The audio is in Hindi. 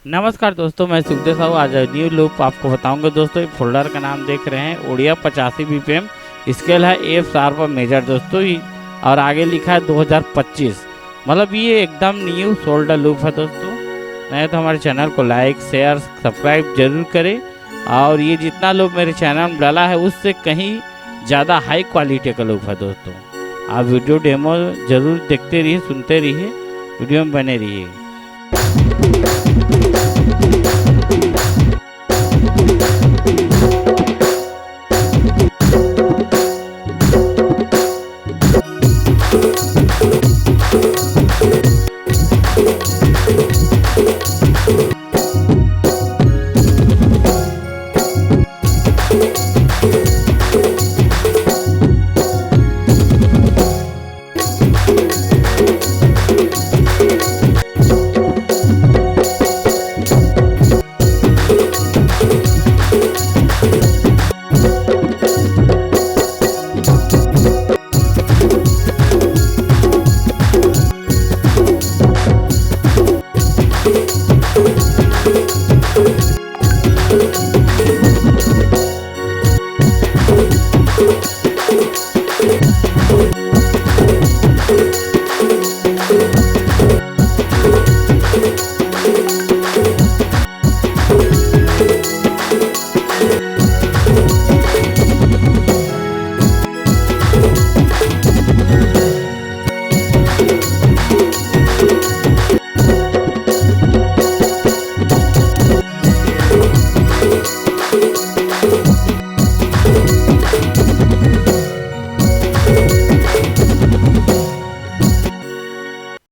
नमस्कार दोस्तों, मैं सुखदेव साहू। आज न्यू लूप आपको बताऊंगा दोस्तों। ये फोल्डर का नाम देख रहे हैं ओडिया 85 बीपीएम। स्केल है एफ शार्प मेजर दोस्तों और आगे लिखा है 2025। मतलब ये एकदम न्यू शोल्डर लूप है दोस्तों। नहीं तो हमारे चैनल को लाइक शेयर सब्सक्राइब जरूर करें। और ये जितना लूप मेरे चैनल में डाला है उससे कहीं ज़्यादा हाई क्वालिटी का लूप है दोस्तों। आप वीडियो डेमो जरूर देखते रहिए, सुनते रहिए, वीडियो में बने रहिए।